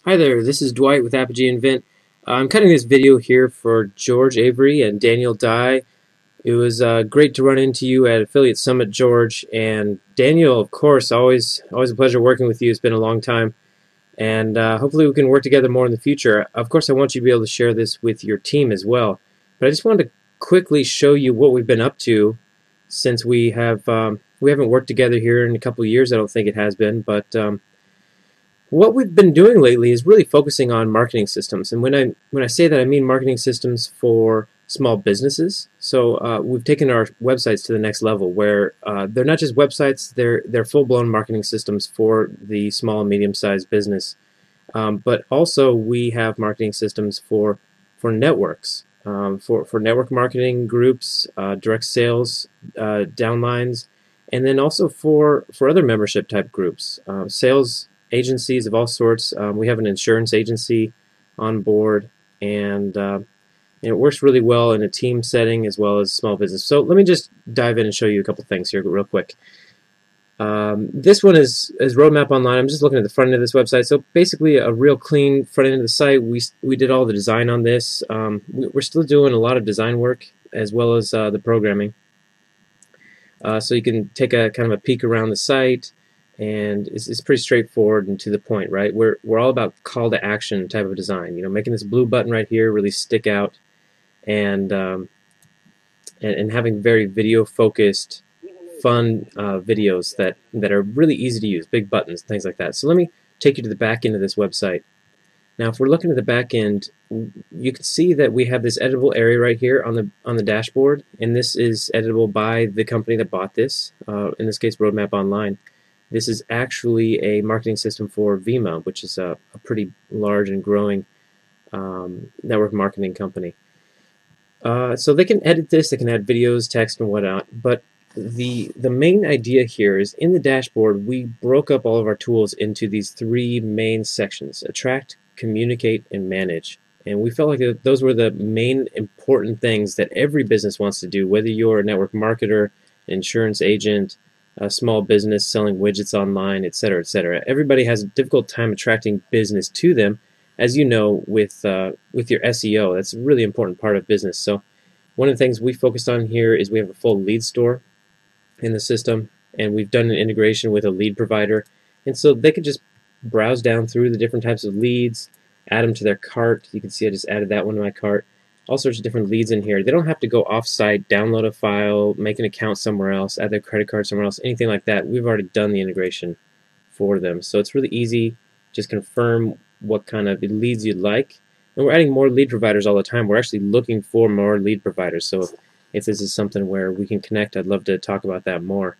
Hi there, this is Dwight with ApogeeINVENT. I'm cutting this video here for George Avery and Daniel Dye. It was great to run into you at Affiliate Summit, George. And Daniel, of course, always a pleasure working with you. It's been a long time. And hopefully we can work together more in the future. Of course, I want you to be able to share this with your team as well. But I just wanted to quickly show you what we've been up to since we haven't worked together here in a couple of years. I don't think it has been, but what we've been doing lately is really focusing on marketing systems. And when I say that, I mean marketing systems for small businesses. So we've taken our websites to the next level, where they're not just websites; they're full-blown marketing systems for the small and medium-sized business. But also we have marketing systems for networks, for network marketing groups, direct sales downlines, and then also for other membership type groups, sales agencies of all sorts. We have an insurance agency on board, and it works really well in a team setting as well as small business. So let me just dive in and show you a couple things here real quick. This one is Roadmap Online. I'm just looking at the front end of this website. So basically a real clean front end of the site. We did all the design on this. We're still doing a lot of design work as well as the programming. So you can take a kind of a peek around the site, and it's pretty straightforward and to the point, right? We're all about call to action type of design. You know, making this blue button right here really stick out, and having very video focused, fun videos that are really easy to use, big buttons, things like that. So let me take you to the back end of this website. Now, if we're looking at the back end, you can see that we have this editable area right here on the dashboard, and this is editable by the company that bought this. In this case, Roadmap Online. This is actually a marketing system for Vima, which is a pretty large and growing network marketing company. So they can edit this, they can add videos, text, and whatnot, but the main idea here is in the dashboard we broke up all of our tools into these three main sections: attract, communicate, and manage. And we felt like those were the main important things that every business wants to do, whether you're a network marketer, an insurance agent, a small business selling widgets online, etc., etc. Everybody has a difficult time attracting business to them, as you know, with your SEO. That's a really important part of business. So one of the things we focused on here is we have a full lead store in the system, and we've done an integration with a lead provider, and so they could just browse down through the different types of leads, add them to their cart. You can see I just added that one to my cart. All sorts of different leads in here. They don't have to go off-site, download a file, make an account somewhere else, add their credit card somewhere else, anything like that. We've already done the integration for them, so it's really easy. Just confirm what kind of leads you'd like, and we're adding more lead providers all the time. We're actually looking for more lead providers, so if this is something where we can connect, I'd love to talk about that more.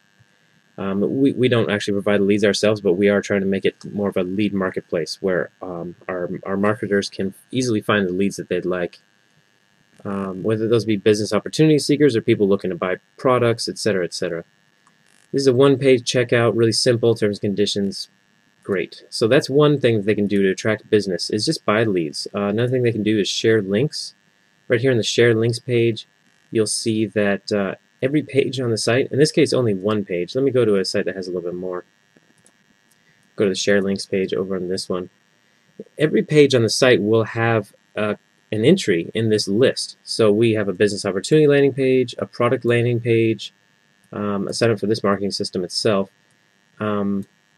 We don't actually provide the leads ourselves, but we are trying to make it more of a lead marketplace where our marketers can easily find the leads that they'd like, whether those be business opportunity seekers or people looking to buy products, etc., etc. This is a one-page checkout, really simple, terms and conditions. Great. So that's one thing that they can do to attract business, is just buy leads. Another thing they can do is share links. Right here on the share links page, you'll see that every page on the site, in this case only one page. Let me go to a site that has a little bit more. Go to the share links page over on this one. Every page on the site will have an entry in this list. So we have a business opportunity landing page, a product landing page, a setup for this marketing system itself,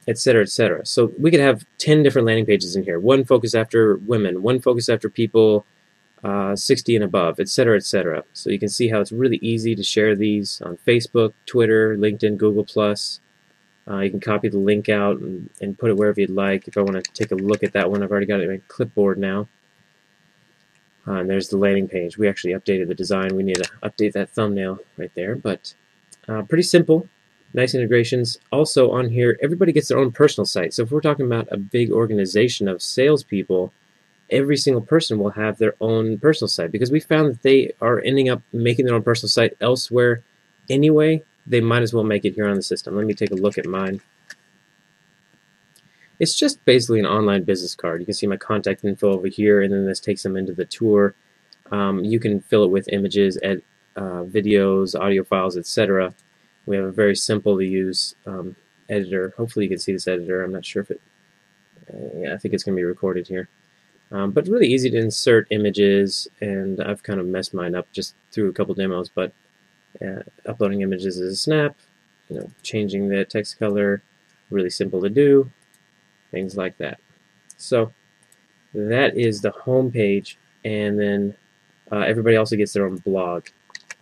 etc., etc. So we could have 10 different landing pages in here. One focused after women, one focused after people 60 and above, etc., etc. So you can see how it's really easy to share these on Facebook, Twitter, LinkedIn, Google+. You can copy the link out and put it wherever you'd like. If I want to take a look at that one, I've already got it in my clipboard now. And there's the landing page. We actually updated the design. We need to update that thumbnail right there, but pretty simple. Nice integrations. Also on here, everybody gets their own personal site. So if we're talking about a big organization of salespeople, every single person will have their own personal site, because we found that they are ending up making their own personal site elsewhere anyway. They might as well make it here on the system. Let me take a look at mine. It's just basically an online business card. You can see my contact info over here, and then this takes them into the tour. You can fill it with images, videos, audio files, etc. We have a very simple to use editor. Hopefully you can see this editor. I'm not sure if it Yeah, I think it's going to be recorded here. But really easy to insert images, and I've kind of messed mine up just through a couple demos, but uploading images as a snap, changing the text color, really simple to do, things like that. So that is the home page, and then everybody also gets their own blog.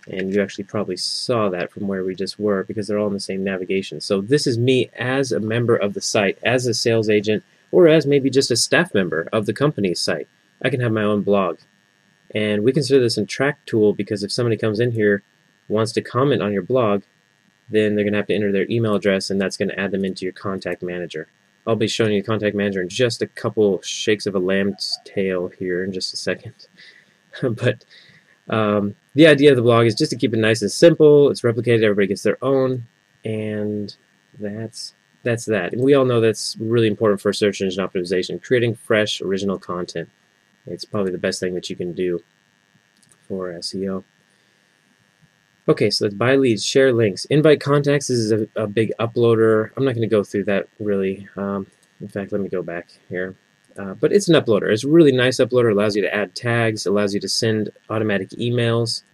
And you actually probably saw that from where we just were because they're all in the same navigation. So this is me as a member of the site, as a sales agent, or as maybe just a staff member of the company's site. I can have my own blog. And we consider this a track tool because if somebody comes in here, wants to comment on your blog, then they're going to have to enter their email address, and that's going to add them into your contact manager. I'll be showing you the contact manager in just a couple shakes of a lamb's tail here in just a second. But the idea of the blog is just to keep it nice and simple. It's replicated, everybody gets their own, and that's that. And we all know that's really important for search engine optimization, creating fresh, original content. It's probably the best thing that you can do for SEO. Okay, so let's buy leads, share links, invite contacts. This is a big uploader. I'm not going to go through that really. In fact, let me go back here. But it's an uploader. It's a really nice uploader. It allows you to add tags, allows you to send automatic emails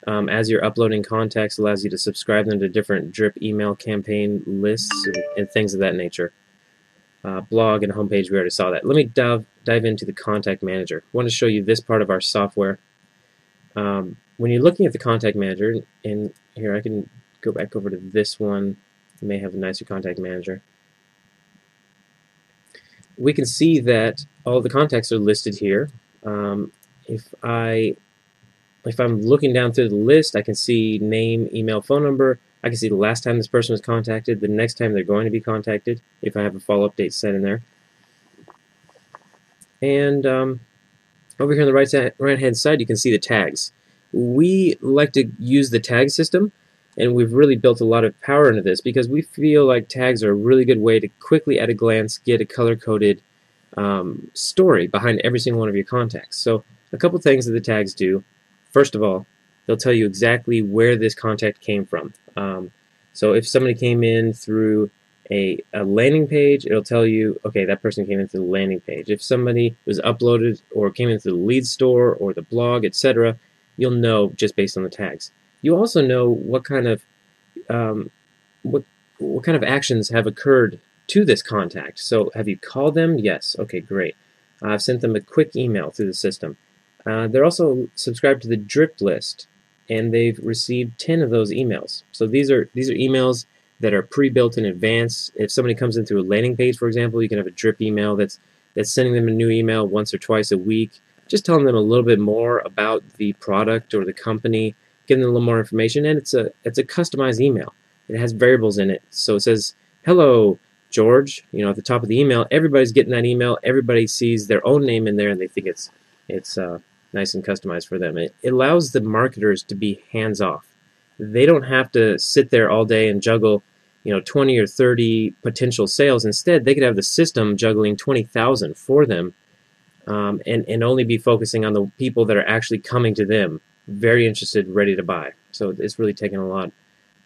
as you're uploading contacts, allows you to subscribe them to different drip email campaign lists and things of that nature. Blog and homepage, we already saw that. Let me dive into the contact manager. I want to show you this part of our software. When you're looking at the contact manager, and here I can go back over to this one, you may have a nicer contact manager. We can see that all the contacts are listed here. If I'm looking down through the list, I can see name, email, phone number. I can see the last time this person was contacted, the next time they're going to be contacted, if I have a follow-up date set in there. And over here on the right-hand side, you can see the tags. We like to use the tag system, and we've really built a lot of power into this because we feel like tags are a really good way to quickly, at a glance, get a color-coded story behind every single one of your contacts. So a couple things that the tags do. First of all, they'll tell you exactly where this contact came from. So if somebody came in through a landing page, it'll tell you, okay, that person came in through the landing page. If somebody was uploaded or came in through the lead store or the blog, etc., you'll know just based on the tags. You also know what kind of actions have occurred to this contact. So have you called them? Yes. Okay, great. I've sent them a quick email through the system. They're also subscribed to the drip list, and they've received 10 of those emails. So these are emails that are pre-built in advance. If somebody comes in through a landing page, for example, you can have a drip email that's sending them a new email once or twice a week, just telling them a little bit more about the product or the company, giving them a little more information, and it's a customized email. It has variables in it. So it says, "Hello, George," at the top of the email. Everybody's getting that email. Everybody sees their own name in there, and they think it's nice and customized for them. It allows the marketers to be hands-off. They don't have to sit there all day and juggle 20 or 30 potential sales. Instead, they could have the system juggling 20,000 for them, and only be focusing on the people that are actually coming to them, very interested, ready to buy. So it's really taken a lot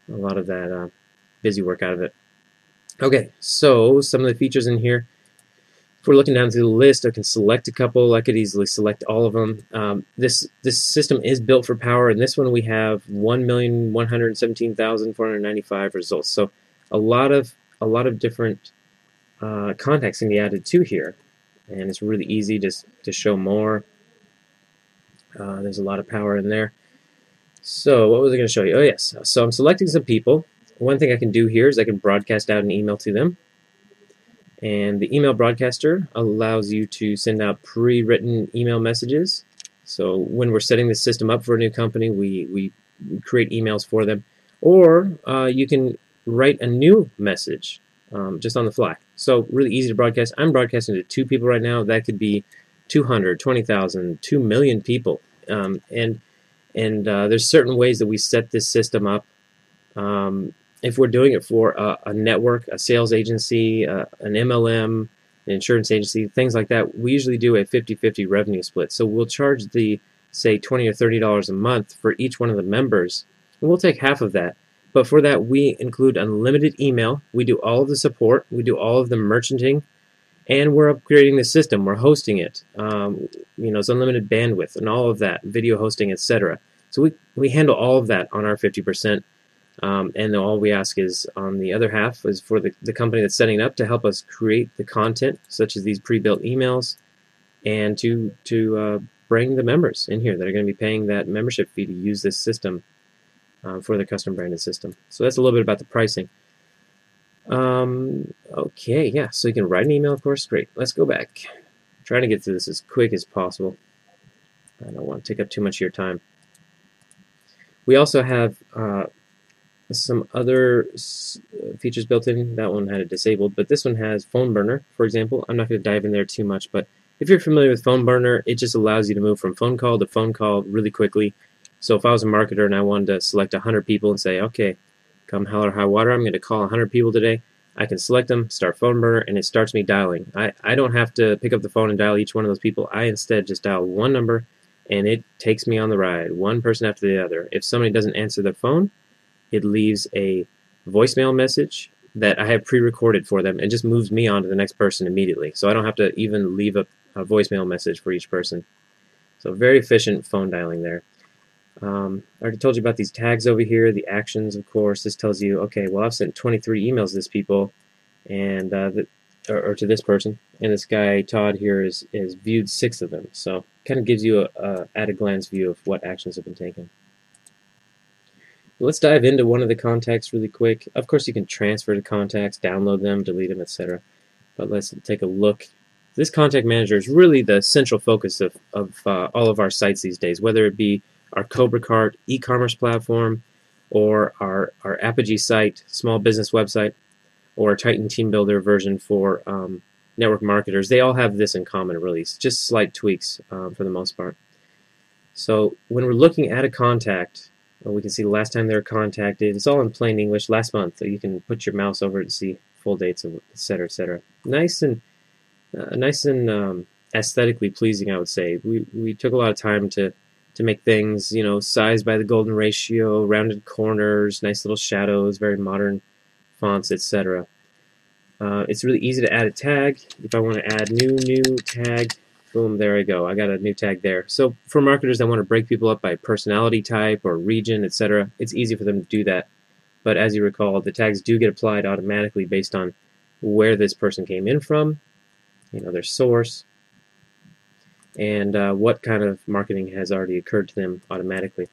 of that busy work out of it. Okay, so some of the features in here. If we're looking down through the list, I can select a couple. I could easily select all of them. This system is built for power. In this one, we have 1,117,495 results. So a lot of different contacts can be added to here, and it's really easy to show more. There's a lot of power in there. So what was I going to show you? Oh yes. So I'm selecting some people. One thing I can do here is I can broadcast out an email to them. And the email broadcaster allows you to send out pre-written email messages. So when we're setting the system up for a new company, we create emails for them. Or you can write a new message just on the fly. So really easy to broadcast. I'm broadcasting to 2 people right now. That could be 200, 20,000, 2 million people. And there's certain ways that we set this system up. If we're doing it for a network, a sales agency, an MLM, an insurance agency, things like that, we usually do a 50-50 revenue split. So we'll charge say $20 or $30 a month for each one of the members, and we'll take half of that. But for that, we include unlimited email. We do all of the support. We do all of the merchanting. And we're upgrading the system. We're hosting it. It's unlimited bandwidth and all of that, video hosting, etc. So we handle all of that on our 50%. And all we ask is, on the other half, is for the company that's setting it up to help us create the content, such as these pre-built emails, and to bring the members in here that are going to be paying that membership fee to use this system for the custom branded system. So that's a little bit about the pricing. Okay, yeah, so you can write an email, of course. Great. Let's go back. I'm trying to get through this as quick as possible. I don't want to take up too much of your time. We also have some other features built in. That one had it disabled, but this one has phone burner, for example. I'm not going to dive in there too much, but if you're familiar with phone burner, it just allows you to move from phone call to phone call really quickly. So if I was a marketer and I wanted to select 100 people and say, okay, come hell or high water, I'm going to call 100 people today, I can select them, start phone burner, and it starts me dialing. I don't have to pick up the phone and dial each one of those people. I instead just dial one number, and it takes me on the ride, one person after the other. If somebody doesn't answer their phone, it leaves a voicemail message that I have pre-recorded for them and just moves me on to the next person immediately. So I don't have to even leave a voicemail message for each person. So very efficient phone dialing there. I already told you about these tags over here, the actions, of course. This tells you, okay, well, I've sent 23 emails to this people, and or to this person, and this guy Todd here is viewed 6 of them. So kind of gives you a at a glance view of what actions have been taken. Let's dive into one of the contacts really quick. Of course, you can transfer to contacts, download them, delete them, etc. But let's take a look. This contact manager is really the central focus of all of our sites these days, whether it be our Cobra Cart e-commerce platform, or our Apogee site, small business website, or Titan Team Builder version for network marketers. They all have this in common, really. It's just slight tweaks for the most part. So when we're looking at a contact, we can see the last time they were contacted. It's all in plain English. Last month, so you can put your mouse over it to see full dates, etc., etc. Nice and aesthetically pleasing, I would say. We took a lot of time to make things, sized by the golden ratio, rounded corners, nice little shadows, very modern fonts, etc. It's really easy to add a tag. If I want to add new tag, boom, there I go. I got a new tag there. So for marketers that want to break people up by personality type or region, etc., it's easy for them to do that. But as you recall, the tags do get applied automatically based on where this person came in from, their source, and what kind of marketing has already occurred to them automatically.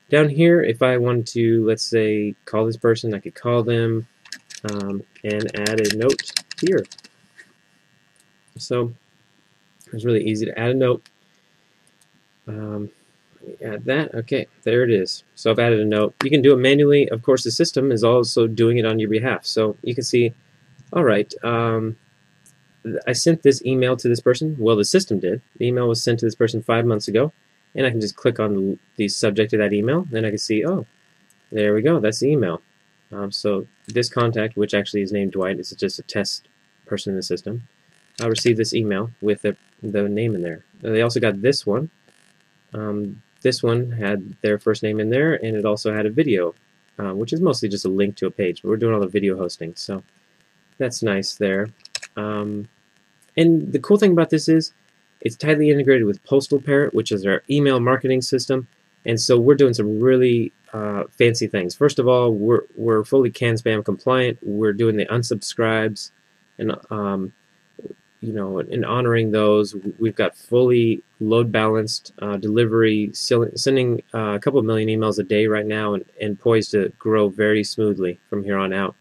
Down here, if I wanted to, let's say, call this person, I could call them and add a note here. So it's really easy to add a note. Add that. Okay, there it is. So I've added a note. You can do it manually. Of course, the system is also doing it on your behalf. So you can see, all right, I sent this email to this person. Well, the system did. The email was sent to this person 5 months ago, and I can just click on the subject of that email, and I can see, oh, there we go. That's the email. So this contact, which actually is named Dwight, is just a test person in the system. I received this email with the name in there. They also got this one. This one had their first name in there, and it also had a video, which is mostly just a link to a page. But we're doing all the video hosting, so that's nice there. And the cool thing about this is it's tightly integrated with Postal Parrot, which is our email marketing system. And so we're doing some really fancy things. First of all, we're fully CAN spam compliant. We're doing the unsubscribes, and in honoring those, we've got fully load balanced delivery, sending a couple of million emails a day right now, and poised to grow very smoothly from here on out.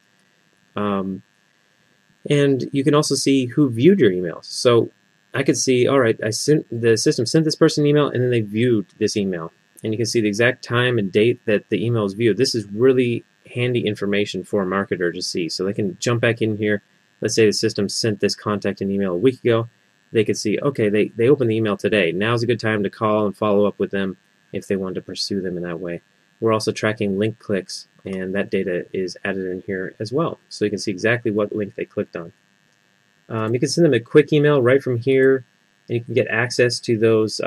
And you can also see who viewed your emails. So I could see, all right, the system sent this person an email, and then they viewed this email. And you can see the exact time and date that the email was viewed. This is really handy information for a marketer to see. So they can jump back in here. Let's say the system sent this contact an email a week ago. They could see, okay, they opened the email today. Now's a good time to call and follow up with them if they want to pursue them in that way. We're also tracking link clicks, and that data is added in here as well. So you can see exactly what link they clicked on. You can send them a quick email right from here, and you can get access to those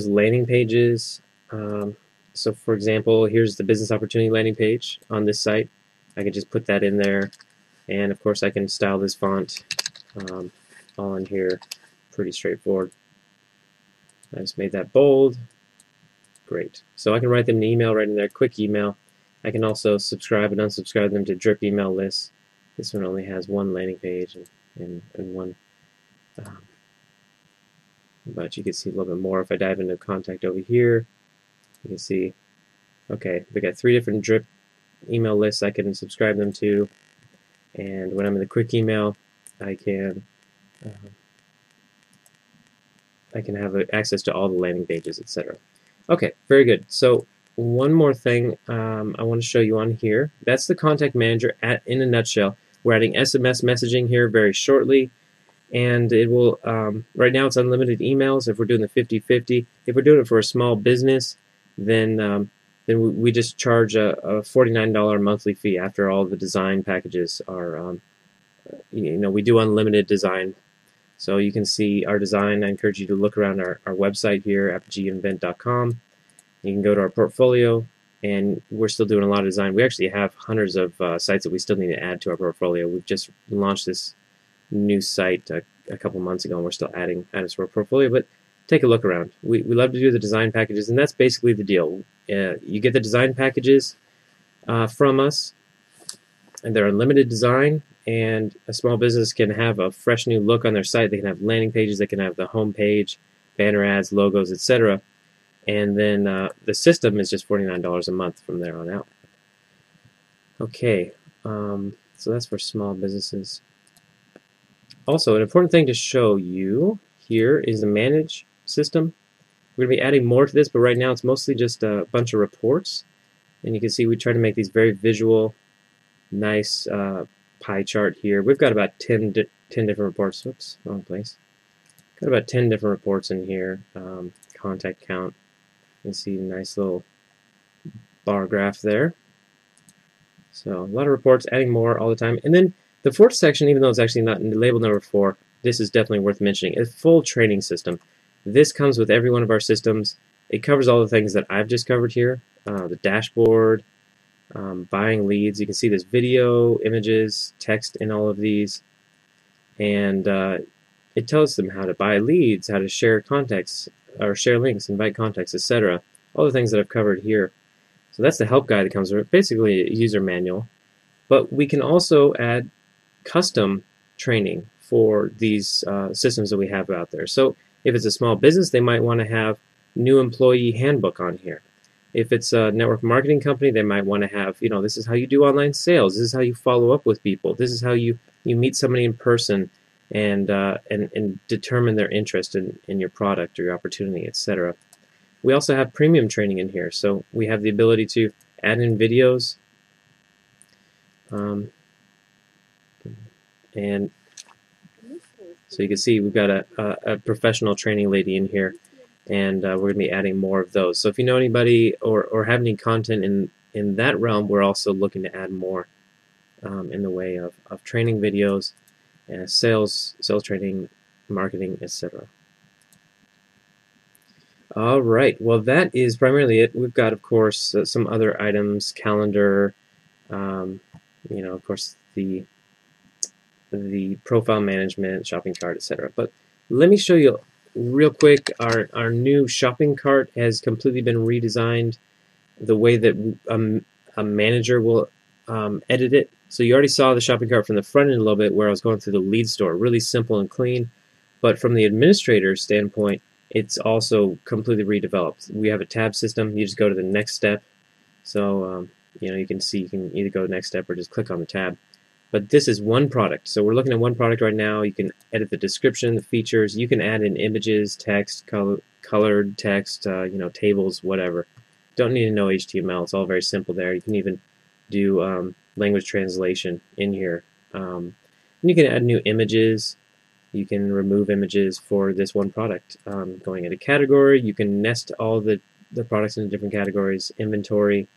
landing pages. So for example, here's the business opportunity landing page on this site. I can just put that in there. And of course I can style this font all in here, pretty straightforward. I just made that bold. Great. So I can write them an email right in there, quick email. I can also subscribe and unsubscribe them to drip email lists. This one only has one landing page and one, but you can see a little bit more if I dive into contact over here. You can see, okay, we got 3 different drip email lists I can subscribe them to, and when I'm in the quick email, I can have access to all the landing pages, etc. Okay, very good. So one more thing I want to show you on here. That's the contact manager in a nutshell. We're adding SMS messaging here very shortly, and it will, right now it's unlimited emails if we're doing the 50/50. If we're doing it for a small business, then we just charge a $49 monthly fee after all the design packages are, we do unlimited design. So you can see our design. I encourage you to look around our website here, ApogeeINVENT.com. You can go to our portfolio, and we're still doing a lot of design. We actually have hundreds of sites that we still need to add to our portfolio. We've just launched this new site a couple months ago, and we're still adding items to our portfolio, but take a look around. We love to do the design packages, and that's basically the deal. You get the design packages from us, and they're unlimited design, and a small business can have a fresh new look on their site. They can have landing pages, they can have the home page, banner ads, logos, etc. And then the system is just $49 a month from there on out. Okay, so that's for small businesses. Also, an important thing to show you here is the manage system. We're going to be adding more to this, but right now it's mostly just a bunch of reports. And you can see we try to make these very visual, nice pie chart here. We've got about 10 different reports. Whoops, wrong place. Got about 10 different reports in here. Contact count. You can see a nice little bar graph there. So a lot of reports, adding more all the time. And then the 4th section, even though it's actually not labeled number 4, this is definitely worth mentioning. It's a full training system. This comes with every one of our systems. It covers all the things that I've just covered here. The dashboard, buying leads. You can see there's video, images, text in all of these. And it tells them how to buy leads, how to share contacts, or share links, invite contacts, etc. All the things that I've covered here. So that's the help guide that comes with it, basically a user manual. But we can also add custom training for these systems that we have out there. So if it's a small business, they might want to have new employee handbook on here. If it's a network marketing company, they might want to have, this is how you do online sales. This is how you follow up with people. This is how you meet somebody in person and determine their interest in your product or your opportunity, etc. We also have premium training in here, so we have the ability to add in videos, and so you can see we've got a professional training lady in here, and we're going to be adding more of those. So if you know anybody or have any content in that realm, we're also looking to add more in the way of training videos, sales training, marketing, etc. All right, well that is primarily it. We've got, of course, some other items, calendar, of course, the profile management, shopping cart, etc. But let me show you real quick. Our new shopping cart has completely been redesigned the way that a manager will edit it. So you already saw the shopping cart from the front end a little bit where I was going through the lead store. Really simple and clean. But from the administrator's standpoint, it's also completely redeveloped. We have a tab system. You just go to the next step. So you can see you can either go to the next step or just click on the tab. But this is one product. So we're looking at one product right now. You can edit the description, the features. You can add in images, text, colored text, tables, whatever. Don't need to know HTML. It's all very simple there. You can even do language translation in here. And you can add new images. You can remove images for this one product. Going into category, you can nest all the products into different categories. Inventory,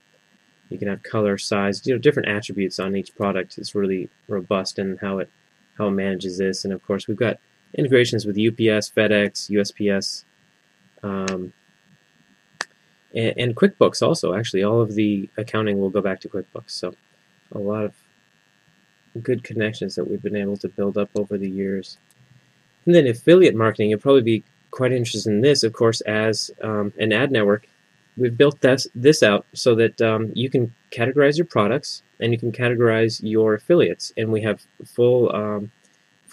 you can have color, size, different attributes on each product. It's really robust in how it manages this. And of course, we've got integrations with UPS, FedEx, USPS, and QuickBooks also. Actually, all of the accounting will go back to QuickBooks. So a lot of good connections that we've been able to build up over the years. And then affiliate marketing, you'll probably be quite interested in this, of course, as an ad network. We've built this out so that you can categorize your products and you can categorize your affiliates, and we have full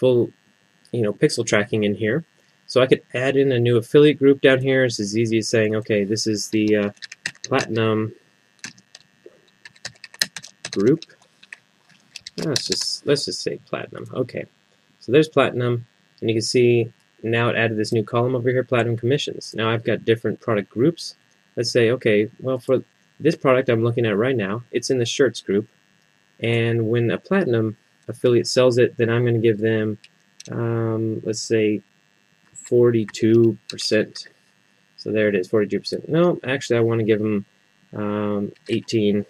pixel tracking in here. So I could add in a new affiliate group down here. It's as easy as saying, okay, this is the platinum group. Let's just say platinum. Okay, so there's platinum, and you can see now it added this new column over here, platinum commissions. Now I've got different product groups. Let's say, okay, well, for this product I'm looking at right now, it's in the shirts group, and when a platinum affiliate sells it, then I'm going to give them, let's say, 42%. So there it is, 42%. No, actually I want to give them $18.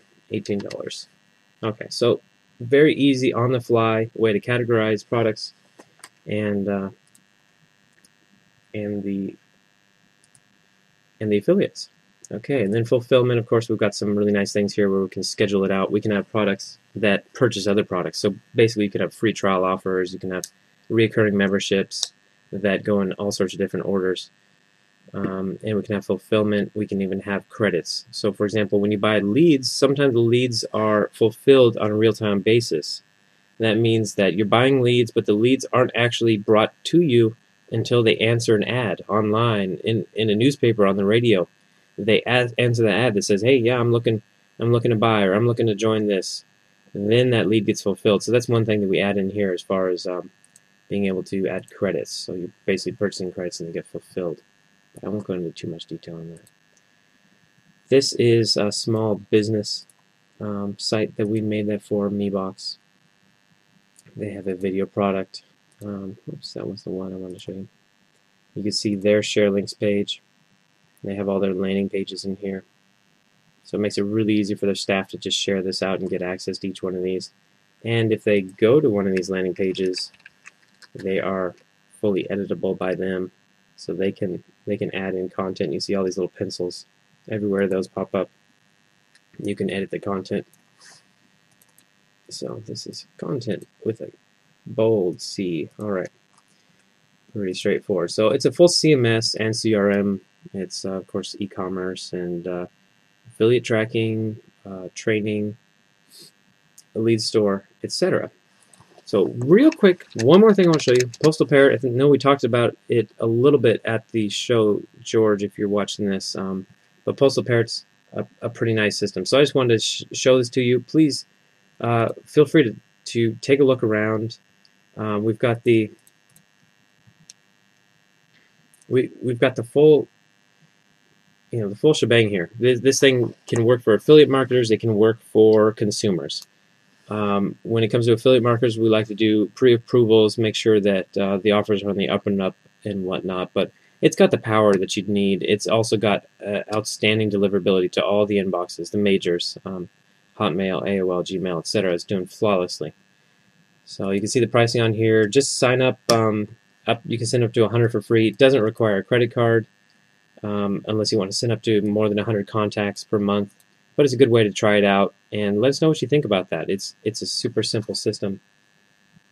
Okay, so very easy on the fly way to categorize products and the affiliates. Okay, and then fulfillment, of course, we've got some really nice things here where we can schedule it out. We can have products that purchase other products. So basically you can have free trial offers, you can have recurring memberships that go in all sorts of different orders. And we can have fulfillment. We can even have credits. So for example, when you buy leads, sometimes the leads are fulfilled on a real-time basis. That means that you're buying leads, but the leads aren't actually brought to you until they answer an ad online, in a newspaper, on the radio. They answer the ad that says, hey, yeah, I'm looking to buy, or I'm looking to join this. And then that lead gets fulfilled. So that's one thing that we add in here as far as being able to add credits. So you're basically purchasing credits and they get fulfilled. But I won't go into too much detail on that. This is a small business site that we made that for, MeBox. They have a video product. Oops, that was the one I wanted to show you. You can see their share links page. They have all their landing pages in here. So it makes it really easy for their staff to just share this out and get access to each one of these. And if they go to one of these landing pages, they are fully editable by them. So they can add in content. You see all these little pencils everywhere those pop up. You can edit the content. So this is content with a bold C. Alright. Pretty straightforward. So it's a full CMS and CRM. It's of course e-commerce and affiliate tracking, training, a lead store, etc. So real quick, one more thing I want to show you. Postal Parrot, I know we talked about it a little bit at the show, George, if you're watching this. But Postal Parrot's a pretty nice system. So I just wanted to show this to you. Please feel free to take a look around. We've got the full the full shebang here. This thing can work for affiliate marketers. It can work for consumers. When it comes to affiliate marketers, we like to do pre-approvals, make sure that the offers are on the up and up and whatnot. But it's got the power that you'd need. It's also got outstanding deliverability to all the inboxes, the majors, Hotmail, AOL, Gmail, etc. It's doing flawlessly. So you can see the pricing on here. Just sign up. You can send up to 100 for free. It doesn't require a credit card unless you want to send up to more than 100 contacts per month. But it's a good way to try it out, and let us know what you think about that. It's a super simple system,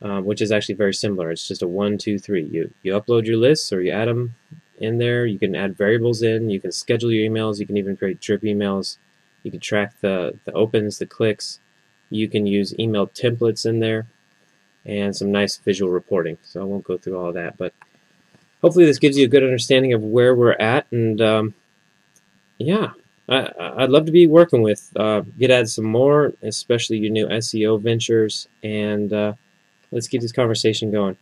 which is actually very similar. It's just a 1, 2, 3. You upload your lists or you add them in there. You can add variables in. You can schedule your emails. You can even create drip emails. You can track the opens, the clicks. You can use email templates in there, and some nice visual reporting. So I won't go through all of that, but hopefully this gives you a good understanding of where we're at. And yeah, I'd love to be working with GetAds some more, especially your new SEO ventures. And let's keep this conversation going.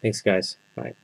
Thanks, guys. Bye.